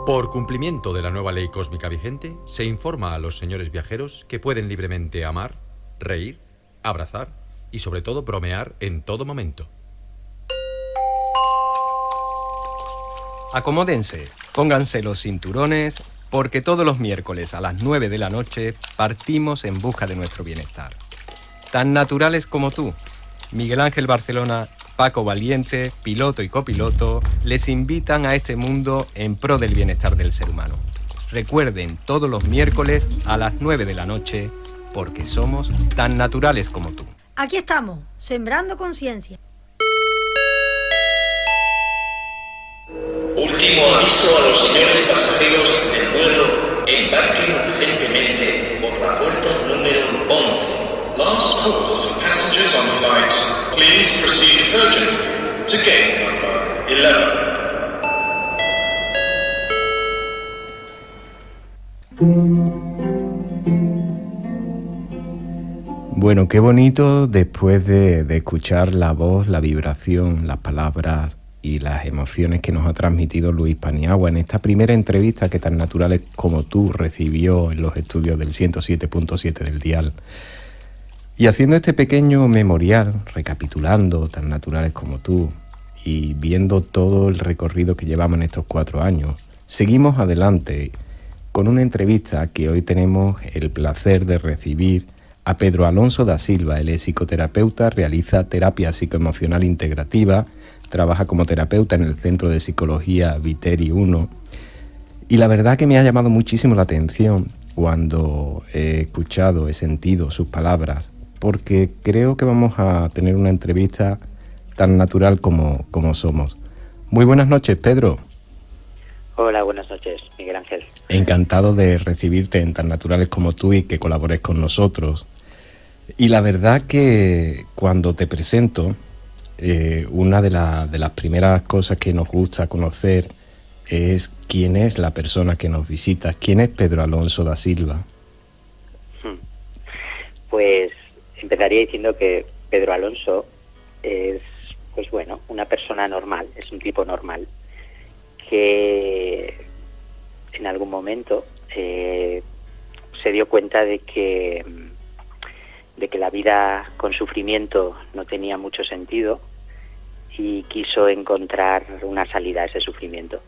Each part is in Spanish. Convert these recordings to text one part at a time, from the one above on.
Por cumplimiento de la nueva ley cósmica vigente, se informa a los señores viajeros que pueden libremente amar, reír, abrazar y sobre todo bromear en todo momento. Acomódense, pónganse los cinturones, porque todos los miércoles a las 9 de la noche partimos en busca de nuestro bienestar. Tan naturales como tú, Miguel Ángel Barcelona, Paco Valiente, piloto y copiloto, les invitan a este mundo en pro del bienestar del ser humano. Recuerden, todos los miércoles a las 9 de la noche, porque somos tan naturales como tú. Aquí estamos, sembrando conciencia. Último aviso a los señores pasajeros del vuelo. Embarquen urgentemente por la puerta número 11. Last call for passengers on flight. Please proceed urgently to gate number 11. Bueno, qué bonito después de escuchar la voz, la vibración, las palabras y las emociones que nos ha transmitido Luis Paniagua en esta primera entrevista que Tan Naturales como tú recibió en los estudios del 107.7 del dial. Y haciendo este pequeño memorial, recapitulando Tan Naturales como tú y viendo todo el recorrido que llevamos en estos 4 años, seguimos adelante con una entrevista que hoy tenemos el placer de recibir a Pedro Alonso da Silva. Él es psicoterapeuta, realiza terapia psicoemocional integrativa, trabaja como terapeuta en el Centro de Psicología Viteri 1 y la verdad que me ha llamado muchísimo la atención cuando he escuchado, he sentido sus palabras, porque creo que vamos a tener una entrevista tan natural como somos. Muy buenas noches, Pedro. Hola, buenas noches, Miguel Ángel. Encantado de recibirte en Tan Naturales como tú y que colabores con nosotros. Y la verdad que cuando te presento, una de las primeras cosas que nos gusta conocer es quién es la persona que nos visita. ¿Quién es Pedro Alonso da Silva? Pues empezaría diciendo que Pedro Alonso es, pues bueno, una persona normal, es un tipo normal, que en algún momento se dio cuenta de que la vida con sufrimiento no tenía mucho sentido y quiso encontrar una salida a ese sufrimiento.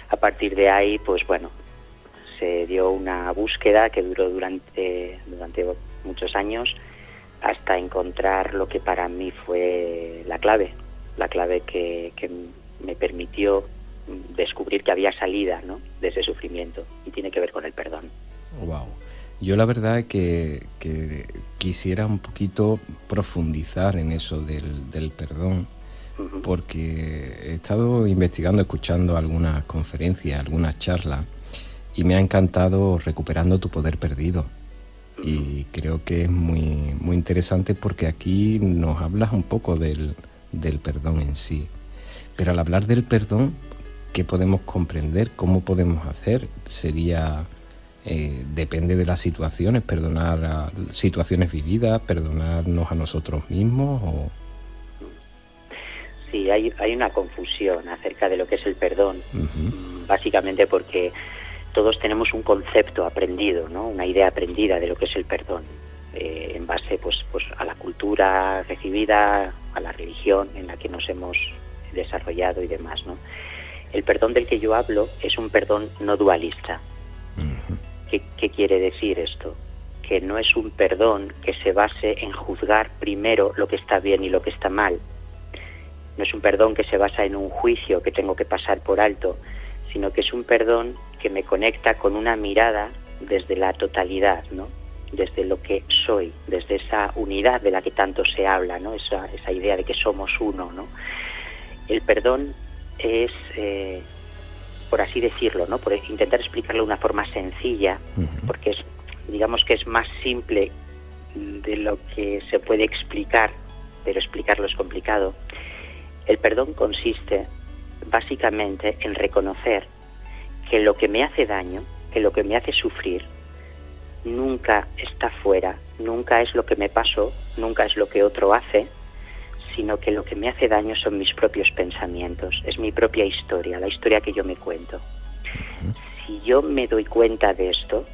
A partir de ahí, pues bueno, se dio una búsqueda que duró durante muchos años hasta encontrar lo que para mí fue la clave que me permitió descubrir que había salida, ¿no?, de ese sufrimiento, y tiene que ver con el perdón. Wow. Yo la verdad es que quisiera un poquito profundizar en eso del perdón, porque he estado investigando, escuchando algunas conferencias, algunas charlas, y me ha encantado Recuperando tu poder perdido. Y creo que es muy, muy interesante porque aquí nos hablas un poco del perdón en sí. Pero al hablar del perdón, ¿qué podemos comprender? ¿Cómo podemos hacer? Sería... depende de las situaciones, perdonar a situaciones vividas, perdonarnos a nosotros mismos o... Sí, hay una confusión acerca de lo que es el perdón, básicamente porque todos tenemos un concepto aprendido, ¿no?, una idea aprendida de lo que es el perdón, en base pues a la cultura recibida, a la religión en la que nos hemos desarrollado y demás, ¿no? El perdón del que yo hablo es un perdón no dualista. ¿Qué quiere decir esto? Que no es un perdón que se base en juzgar primero lo que está bien y lo que está mal. No es un perdón que se basa en un juicio que tengo que pasar por alto, sino que es un perdón que me conecta con una mirada desde la totalidad, ¿no?, desde lo que soy, desde esa unidad de la que tanto se habla, ¿no?, esa idea de que somos uno, ¿no? El perdón es... por así decirlo, ¿no?, por intentar explicarlo de una forma sencilla, porque digamos que es más simple de lo que se puede explicar, pero explicarlo es complicado. El perdón consiste básicamente en reconocer que lo que me hace daño, que lo que me hace sufrir, nunca está fuera, nunca es lo que me pasó, nunca es lo que otro hace, sino que lo que me hace daño son mis propios pensamientos, es mi propia historia, la historia que yo me cuento. Si yo me doy cuenta de esto,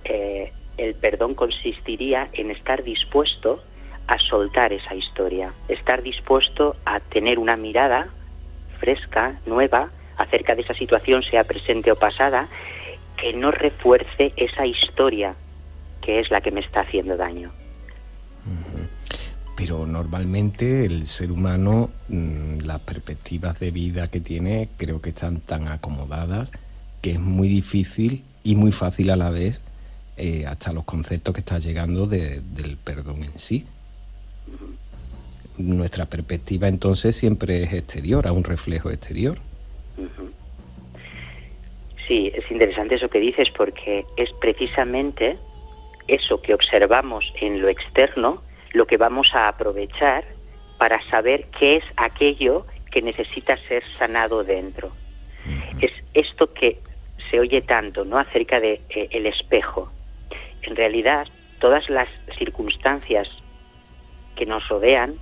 el perdón consistiría en estar dispuesto a soltar esa historia, estar dispuesto a tener una mirada fresca, nueva, acerca de esa situación, sea presente o pasada, que no refuerce esa historia que es la que me está haciendo daño. Pero normalmente el ser humano, las perspectivas de vida que tiene, creo que están tan acomodadas que es muy difícil y muy fácil a la vez, hasta los conceptos que está llegando del perdón en sí. Nuestra perspectiva entonces siempre es exterior, a un reflejo exterior. Sí, es interesante eso que dices, porque es precisamente eso que observamos en lo externo lo que vamos a aprovechar para saber qué es aquello que necesita ser sanado dentro. Es esto que se oye tanto, ¿no?, acerca de el espejo. En realidad, todas las circunstancias que nos rodean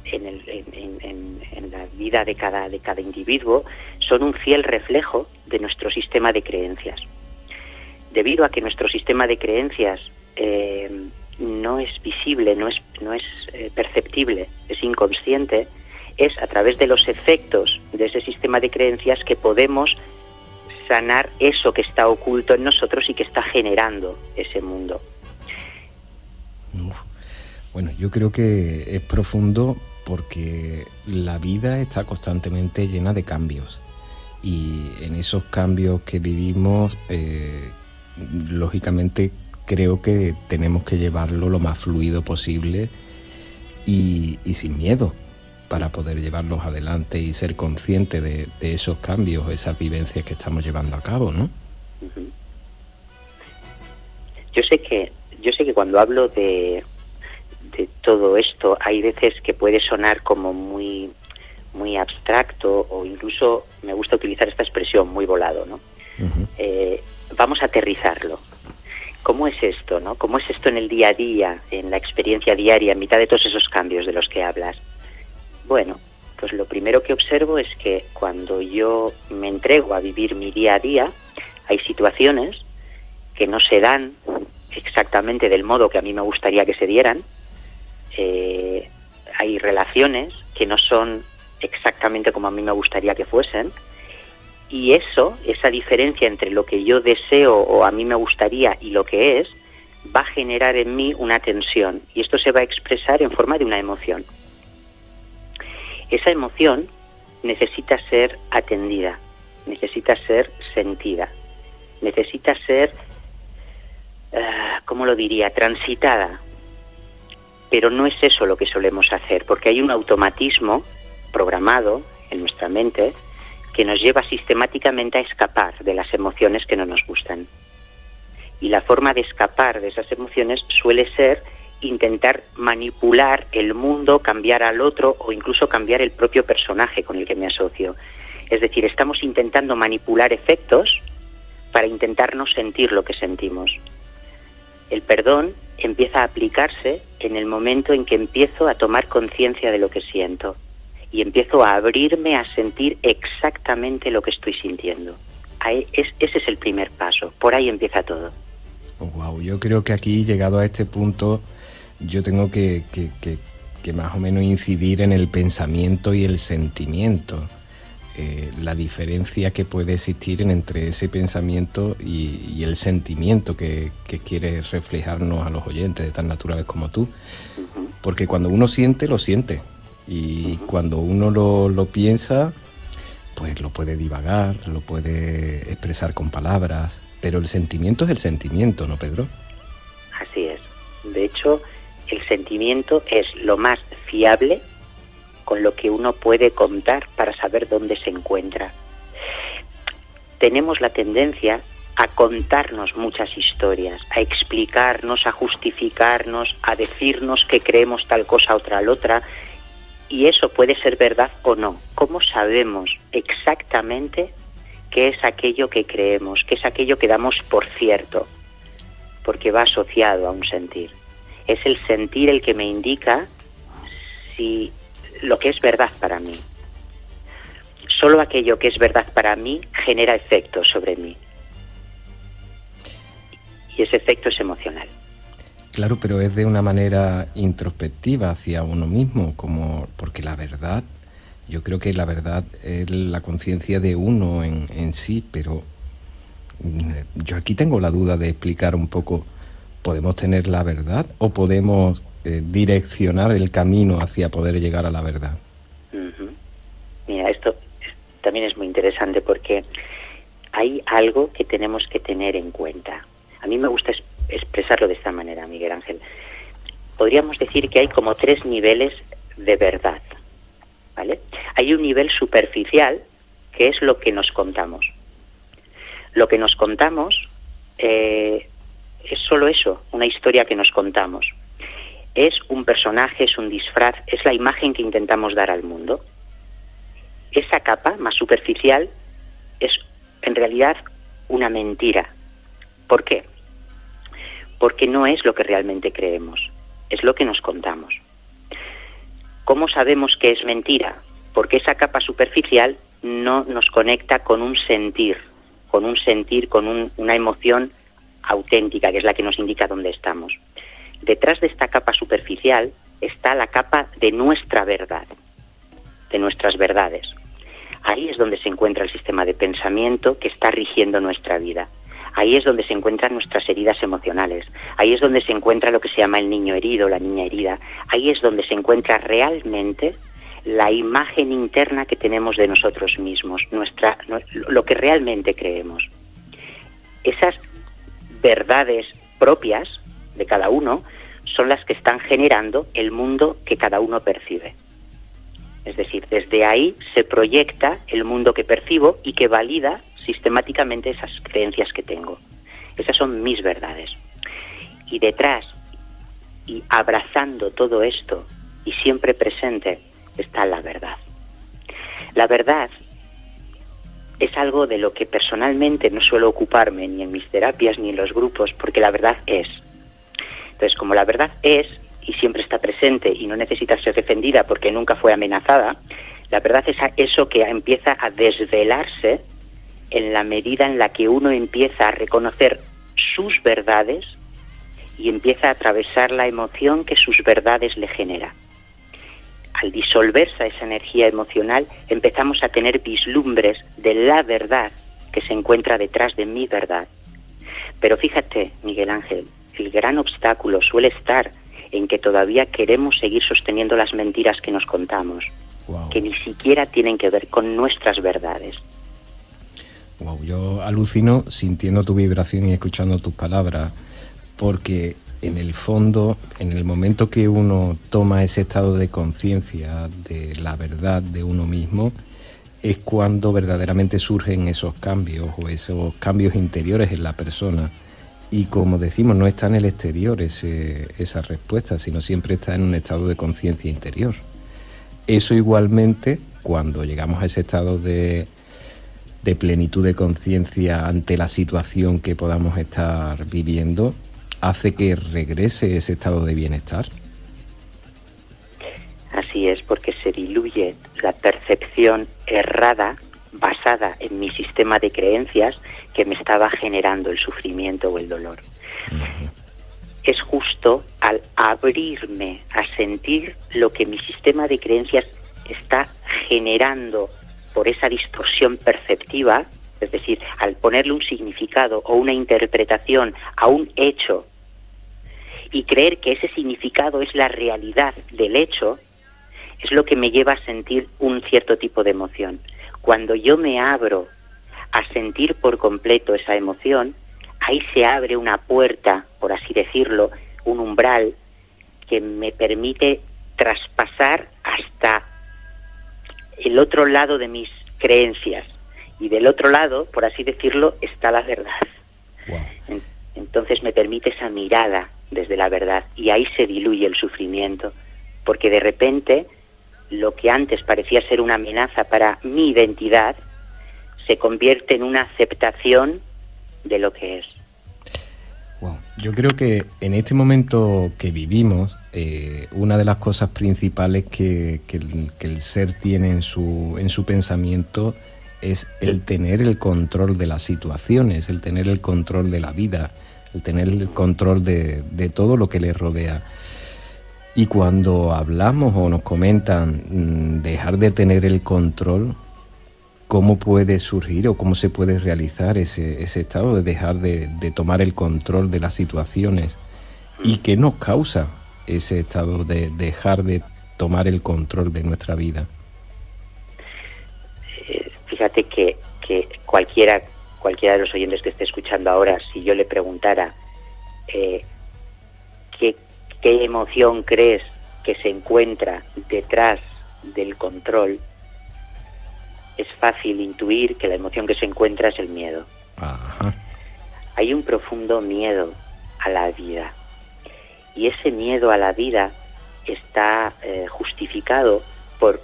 en la vida de cada individuo son un fiel reflejo de nuestro sistema de creencias. Debido a que nuestro sistema de creencias no es visible, no es perceptible, es inconsciente, es a través de los efectos de ese sistema de creencias que podemos sanar eso que está oculto en nosotros y que está generando ese mundo. Bueno, yo creo que es profundo porque la vida está constantemente llena de cambios y en esos cambios que vivimos, lógicamente creo que tenemos que llevarlo lo más fluido posible y sin miedo para poder llevarlos adelante y ser consciente de esos cambios, esas vivencias que estamos llevando a cabo, ¿no? Yo sé que cuando hablo de todo esto, hay veces que puede sonar como muy abstracto, o incluso me gusta utilizar esta expresión, muy volado, ¿no? Vamos a aterrizarlo. ¿Cómo es esto, no? ¿Cómo es esto en el día a día, en la experiencia diaria, en mitad de todos esos cambios de los que hablas? Bueno, pues lo primero que observo es que cuando yo me entrego a vivir mi día a día, hay situaciones que no se dan exactamente del modo que a mí me gustaría que se dieran. Hay relaciones que no son exactamente como a mí me gustaría que fuesen, y esa diferencia entre lo que yo deseo o a mí me gustaría y lo que es, va a generar en mí una tensión, y esto se va a expresar en forma de una emoción. Esa emoción necesita ser atendida, necesita ser sentida, necesita ser, ¿cómo lo diría?, transitada. Pero no es eso lo que solemos hacer, porque hay un automatismo programado en nuestra mente que nos lleva sistemáticamente a escapar de las emociones que no nos gustan. Y la forma de escapar de esas emociones suele ser intentar manipular el mundo, cambiar al otro o incluso cambiar el propio personaje con el que me asocio. Es decir, estamos intentando manipular efectos para intentar no sentir lo que sentimos. El perdón empieza a aplicarse en el momento en que empiezo a tomar conciencia de lo que siento y empiezo a abrirme a sentir exactamente lo que estoy sintiendo. Ese es el primer paso, por ahí empieza todo. Wow, yo creo que aquí, llegado a este punto, yo tengo que más o menos incidir en el pensamiento y el sentimiento. La diferencia que puede existir entre ese pensamiento y el sentimiento que quiere reflejarnos a los oyentes de tan naturales como tú. Porque cuando uno siente, lo siente. Y cuando uno lo piensa, pues lo puede divagar, lo puede expresar con palabras. Pero el sentimiento es el sentimiento, ¿no, Pedro? Así es. De hecho, el sentimiento es lo más fiable con lo que uno puede contar para saber dónde se encuentra. Tenemos la tendencia a contarnos muchas historias, a explicarnos, a justificarnos, a decirnos que creemos tal cosa o tal otra, y eso puede ser verdad o no. ¿Cómo sabemos exactamente qué es aquello que creemos, qué es aquello que damos por cierto? Porque va asociado a un sentir. Es el sentir el que me indica si lo que es verdad para mí. solo aquello que es verdad para mí genera efecto sobre mí. Y ese efecto es emocional. Claro, pero es de una manera introspectiva hacia uno mismo, porque la verdad, yo creo que la verdad es la conciencia de uno en sí, pero yo aquí tengo la duda de explicar un poco, ¿podemos tener la verdad o podemos direccionar el camino hacia poder llegar a la verdad? Mira, esto también es muy interesante porque hay algo que tenemos que tener en cuenta. A mí me gusta expresarlo de esta manera, Miguel Ángel. Podríamos decir que hay como 3 niveles de verdad, ¿vale? Hay un nivel superficial, que es lo que nos contamos. Lo que nos contamos es solo eso, una historia que nos contamos. Es un personaje, es un disfraz, es la imagen que intentamos dar al mundo. Esa capa más superficial es en realidad una mentira. ¿Por qué? Porque no es lo que realmente creemos, es lo que nos contamos. ¿Cómo sabemos que es mentira? Porque esa capa superficial no nos conecta con un sentir, con una emoción auténtica, que es la que nos indica dónde estamos. Detrás de esta capa superficial está la capa de nuestra verdad, de nuestras verdades. Ahí es donde se encuentra el sistema de pensamiento que está rigiendo nuestra vida. Ahí es donde se encuentran nuestras heridas emocionales. Ahí es donde se encuentra lo que se llama el niño herido, la niña herida. Ahí es donde se encuentra realmente la imagen interna que tenemos de nosotros mismos, lo que realmente creemos. Esas verdades propias de cada uno son las que están generando el mundo que cada uno percibe. Es decir, desde ahí se proyecta el mundo que percibo y que valida sistemáticamente esas creencias que tengo. Esas son mis verdades. Y detrás, y abrazando todo esto, y siempre presente, está la verdad. La verdad es algo de lo que personalmente no suelo ocuparme ni en mis terapias ni en los grupos, porque la verdad es. Entonces, como la verdad es, y siempre está presente y no necesita ser defendida porque nunca fue amenazada, la verdad es eso que empieza a desvelarse en la medida en la que uno empieza a reconocer sus verdades y empieza a atravesar la emoción que sus verdades le genera. Al disolverse esa energía emocional, empezamos a tener vislumbres de la verdad que se encuentra detrás de mi verdad. Pero fíjate, Miguel Ángel, el gran obstáculo suele estar en que todavía queremos seguir sosteniendo las mentiras que nos contamos, que ni siquiera tienen que ver con nuestras verdades. Wow, yo alucino sintiendo tu vibración y escuchando tus palabras, porque en el fondo, en el momento que uno toma ese estado de conciencia de la verdad de uno mismo, es cuando verdaderamente surgen esos cambios o esos cambios interiores en la persona. Y como decimos, no está en el exterior esa respuesta, sino siempre está en un estado de conciencia interior. Eso igualmente, cuando llegamos a ese estado de plenitud de conciencia ante la situación que podamos estar viviendo, hace que regrese ese estado de bienestar. Así es, porque se diluye la percepción errada basada en mi sistema de creencias que me estaba generando el sufrimiento o el dolor. Uh-huh. Es justo al abrirme a sentir lo que mi sistema de creencias está generando por esa distorsión perceptiva, es decir, al ponerle un significado o una interpretación a un hecho y creer que ese significado es la realidad del hecho, es lo que me lleva a sentir un cierto tipo de emoción. Cuando yo me abro a sentir por completo esa emoción, ahí se abre una puerta, por así decirlo, un umbral que me permite traspasar hasta el otro lado de mis creencias. Y del otro lado, por así decirlo, está la verdad. Wow. Entonces me permite esa mirada desde la verdad y ahí se diluye el sufrimiento, porque de repente lo que antes parecía ser una amenaza para mi identidad se convierte en una aceptación de lo que es. Wow. Yo creo que en este momento que vivimos una de las cosas principales que el ser tiene en su pensamiento es el tener el control de las situaciones, el tener el control de la vida, el tener el control de todo lo que le rodea. Y cuando hablamos o nos comentan dejar de tener el control, ¿cómo puede surgir o cómo se puede realizar ese estado de dejar de tomar el control de las situaciones? ¿Y qué nos causa ese estado de dejar de tomar el control de nuestra vida? Fíjate que cualquiera de los oyentes que esté escuchando ahora, si yo le preguntara qué emoción crees que se encuentra detrás del control, es fácil intuir que la emoción que se encuentra es el miedo. Ajá. Hay un profundo miedo a la vida, y ese miedo a la vida está justificado por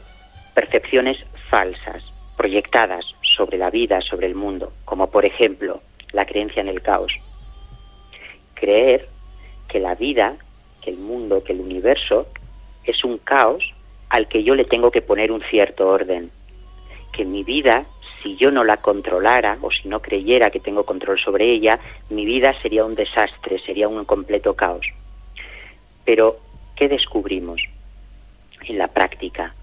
percepciones falsas, proyectadas sobre la vida, sobre el mundo, como por ejemplo la creencia en el caos. Creer que la vida, que el mundo, que el universo es un caos al que yo le tengo que poner un cierto orden. Que mi vida, si yo no la controlara o si no creyera que tengo control sobre ella, mi vida sería un desastre, sería un completo caos. Pero, ¿qué descubrimos en la práctica?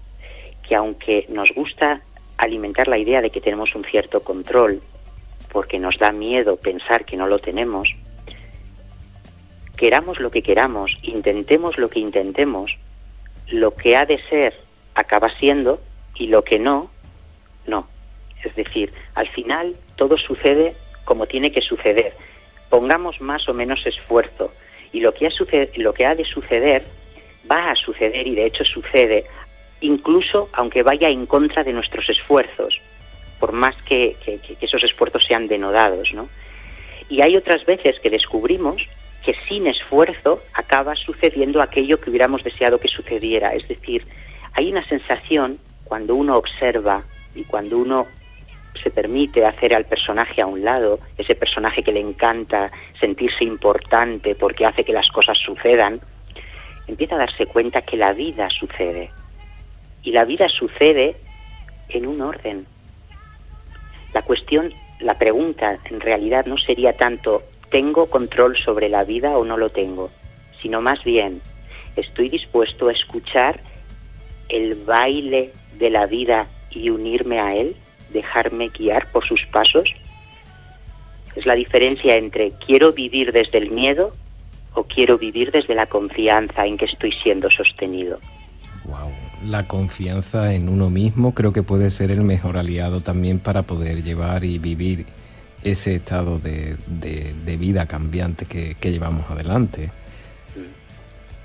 Que aunque nos gusta alimentar la idea de que tenemos un cierto control, porque nos da miedo pensar que no lo tenemos, queramos lo que queramos, intentemos lo que intentemos, lo que ha de ser acaba siendo y lo que no, no. Es decir, al final todo sucede como tiene que suceder. Pongamos más o menos esfuerzo y lo que ha de suceder va a suceder, y de hecho sucede, incluso aunque vaya en contra de nuestros esfuerzos, por más que esos esfuerzos sean denodados, ¿no? Y hay otras veces que descubrimos que sin esfuerzo acaba sucediendo aquello que hubiéramos deseado que sucediera. Es decir, hay una sensación cuando uno observa y cuando uno se permite hacer al personaje a un lado, ese personaje que le encanta sentirse importante porque hace que las cosas sucedan, empieza a darse cuenta que la vida sucede. Y la vida sucede en un orden. La pregunta en realidad no sería tanto ¿tengo control sobre la vida o no lo tengo?, sino más bien ¿estoy dispuesto a escuchar el baile de la vida y unirme a él? ¿Dejarme guiar por sus pasos? Es la diferencia entre quiero vivir desde el miedo o quiero vivir desde la confianza en que estoy siendo sostenido. Wow. La confianza en uno mismo creo que puede ser el mejor aliado también para poder llevar y vivir ese estado de vida cambiante que llevamos adelante.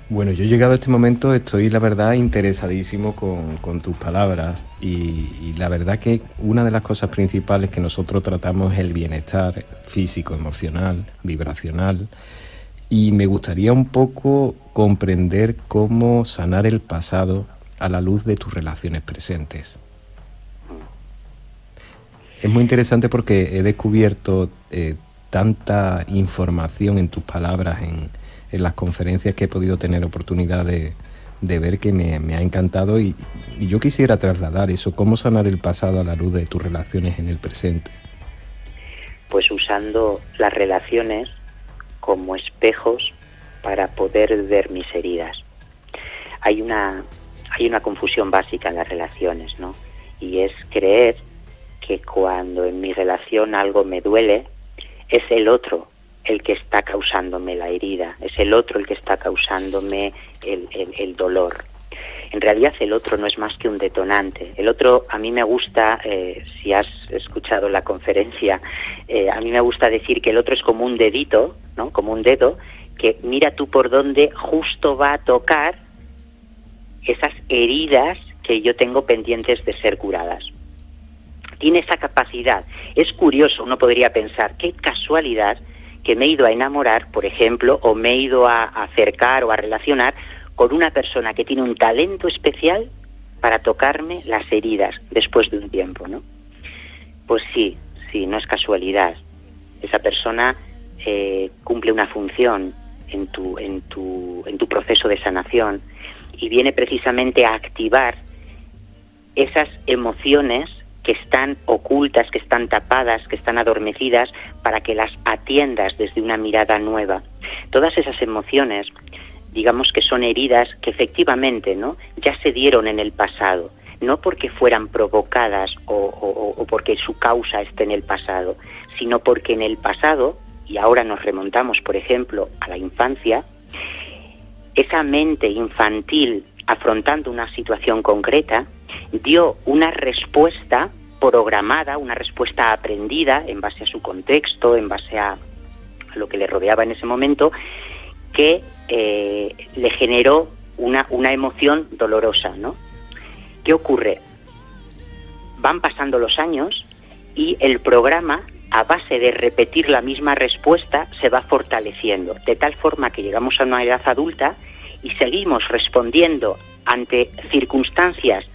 Bueno, yo he llegado a este momento, estoy la verdad interesadísimo con tus palabras y la verdad que una de las cosas principales que nosotros tratamos es el bienestar físico, emocional, vibracional, y me gustaría un poco comprender cómo sanar el pasado a la luz de tus relaciones presentes. Es muy interesante porque he descubierto tanta información en tus palabras, en las conferencias que he podido tener oportunidad de ver, que me ha encantado y yo quisiera trasladar eso. ¿Cómo sanar el pasado a la luz de tus relaciones en el presente? Pues usando las relaciones como espejos para poder ver mis heridas. Hay una confusión básica en las relaciones, ¿no? Y es creer que cuando en mi relación algo me duele, es el otro el que está causándome la herida, es el otro el que está causándome el dolor. En realidad el otro no es más que un detonante. El otro, a mí me gusta, si has escuchado la conferencia, a mí me gusta decir que el otro es como un dedito, ¿no? Como un dedo, que mira tú por dónde justo va a tocar esas heridas que yo tengo pendientes de ser curadas. Tiene esa capacidad. Es curioso, uno podría pensar, qué casualidad que me he ido a enamorar, por ejemplo, o me he ido a acercar o a relacionar con una persona que tiene un talento especial para tocarme las heridas después de un tiempo, ¿no? Pues sí, no es casualidad. Esa persona cumple una función en tu proceso de sanación, y viene precisamente a activar esas emociones que están ocultas, que están tapadas, que están adormecidas, para que las atiendas desde una mirada nueva. Todas esas emociones, digamos que son heridas que efectivamente, ¿no?, ya se dieron en el pasado, no porque fueran provocadas o porque su causa esté en el pasado, sino porque en el pasado, y ahora nos remontamos, por ejemplo, a la infancia, esa mente infantil, afrontando una situación concreta, dio una respuesta programada, una respuesta aprendida en base a su contexto, en base a lo que le rodeaba en ese momento, que le generó una emoción dolorosa, ¿no? ¿Qué ocurre? Van pasando los años y el programa, a base de repetir la misma respuesta, se va fortaleciendo, de tal forma que llegamos a una edad adulta y seguimos respondiendo ante circunstancias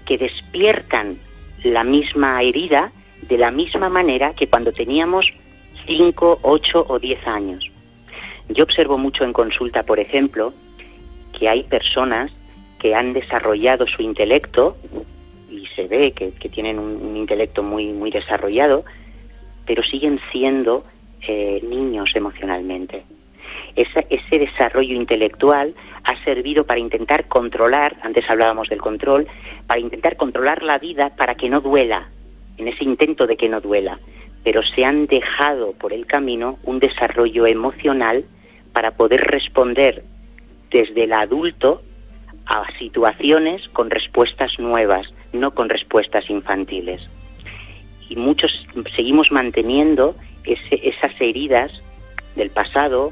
que despiertan la misma herida de la misma manera que cuando teníamos 5, 8 o 10 años. Yo observo mucho en consulta, por ejemplo, que hay personas que han desarrollado su intelecto, y se ve que tienen un intelecto muy, muy desarrollado, pero siguen siendo niños emocionalmente. Ese desarrollo intelectual ha servido para intentar controlar, antes hablábamos del control, para intentar controlar la vida para que no duela, en ese intento de que no duela, pero se han dejado por el camino un desarrollo emocional para poder responder desde el adulto a situaciones con respuestas nuevas, no con respuestas infantiles. Y muchos seguimos manteniendo esas heridas del pasado,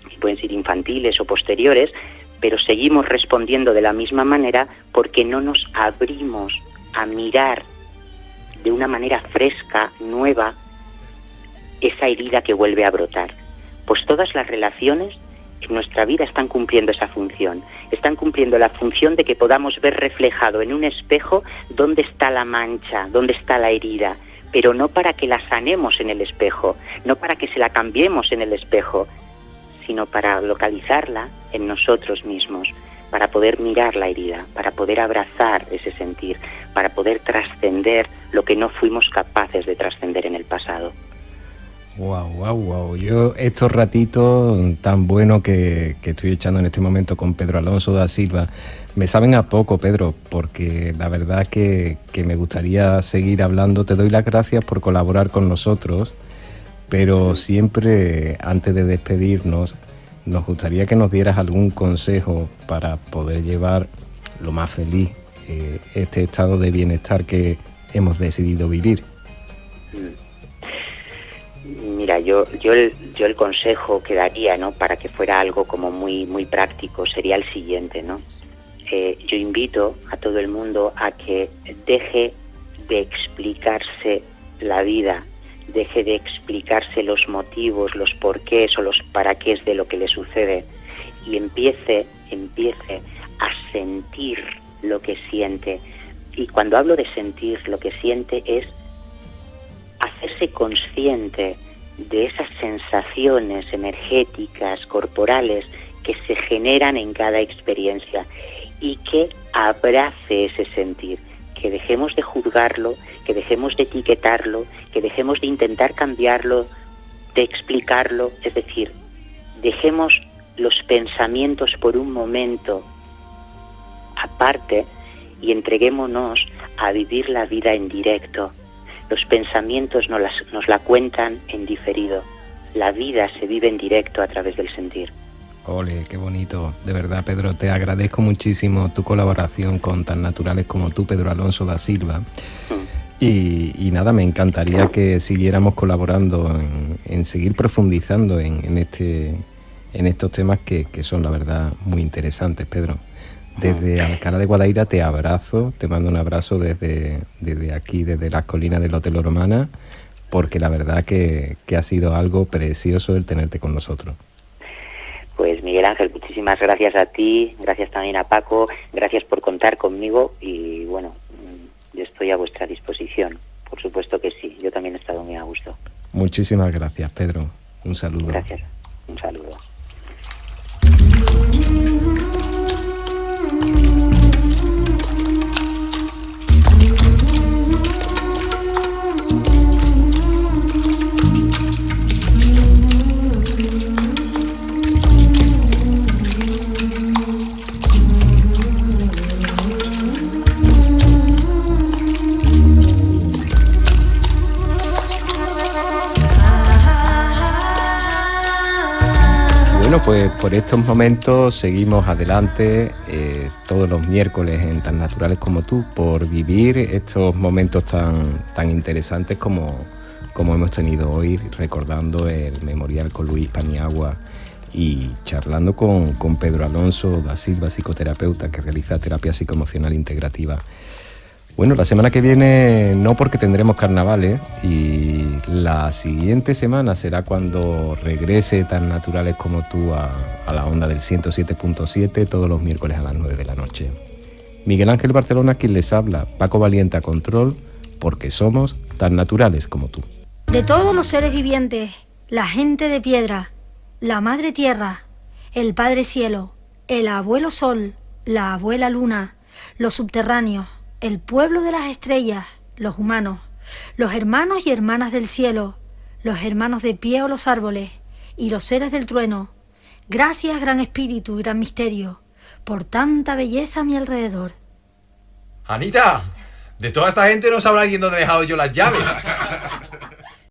que pueden ser infantiles o posteriores, pero seguimos respondiendo de la misma manera porque no nos abrimos a mirar de una manera fresca, nueva, esa herida que vuelve a brotar. Pues todas las relaciones en nuestra vida están cumpliendo esa función. Están cumpliendo la función de que podamos ver reflejado en un espejo dónde está la mancha, dónde está la herida, pero no para que la sanemos en el espejo, no para que se la cambiemos en el espejo, sino para localizarla en nosotros mismos, para poder mirar la herida, para poder abrazar ese sentir, para poder trascender lo que no fuimos capaces de trascender en el pasado. Wow. Yo estos ratitos tan buenos que estoy echando en este momento con Pedro Alonso da Silva, me saben a poco, Pedro, porque la verdad que me gustaría seguir hablando. Te doy las gracias por colaborar con nosotros, pero siempre antes de despedirnos, nos gustaría que nos dieras algún consejo para poder llevar lo más feliz este estado de bienestar que hemos decidido vivir. Mira, yo el consejo que daría, ¿no?, para que fuera algo como muy, muy práctico, sería el siguiente, ¿no? Yo invito a todo el mundo a que deje de explicarse la vida, deje de explicarse los motivos, los porqués o los para qué de lo que le sucede, y empiece a sentir lo que siente. Y cuando hablo de sentir lo que siente es hacerse consciente de esas sensaciones energéticas, corporales, que se generan en cada experiencia, y que abrace ese sentir, que dejemos de juzgarlo, que dejemos de etiquetarlo, que dejemos de intentar cambiarlo, de explicarlo, es decir, dejemos los pensamientos por un momento aparte y entreguémonos a vivir la vida en directo. Los pensamientos nos la cuentan en diferido. La vida se vive en directo a través del sentir. Ole, qué bonito. De verdad, Pedro, te agradezco muchísimo tu colaboración con tan naturales como tú, Pedro Alonso da Silva. Y nada, me encantaría que siguiéramos colaborando en seguir profundizando en estos temas que son, la verdad, muy interesantes, Pedro. Desde Alcalá de Guadaira te abrazo, te mando un abrazo desde aquí, desde las colinas del Hotel Romana, porque la verdad que ha sido algo precioso el tenerte con nosotros. Pues Miguel Ángel, muchísimas gracias a ti, gracias también a Paco, gracias por contar conmigo y bueno, yo estoy a vuestra disposición, por supuesto que sí, yo también he estado muy a gusto. Muchísimas gracias, Pedro, un saludo. Gracias, un saludo. pues por estos momentos seguimos adelante todos los miércoles en Tan Naturales como Tú, por vivir estos momentos tan interesantes como hemos tenido hoy, recordando el memorial con Luis Paniagua y charlando con Pedro Alonso da Silva, psicoterapeuta que realiza terapia psicoemocional integrativa. Bueno, la semana que viene no, porque tendremos carnavales, y la siguiente semana será cuando regrese Tan Naturales como Tú a la onda del 107.7 todos los miércoles a las 9 de la noche. Miguel Ángel Barcelona quien les habla, Paco Valiente a control, porque somos tan naturales como tú. De todos los seres vivientes, la gente de piedra, la madre tierra, el padre cielo, el abuelo sol, la abuela luna, los subterráneos, el pueblo de las estrellas, los humanos, los hermanos y hermanas del cielo, los hermanos de pie o los árboles y los seres del trueno. Gracias, gran espíritu y gran misterio, por tanta belleza a mi alrededor. Anita, de toda esta gente no sabrá alguien dónde he dejado yo las llaves.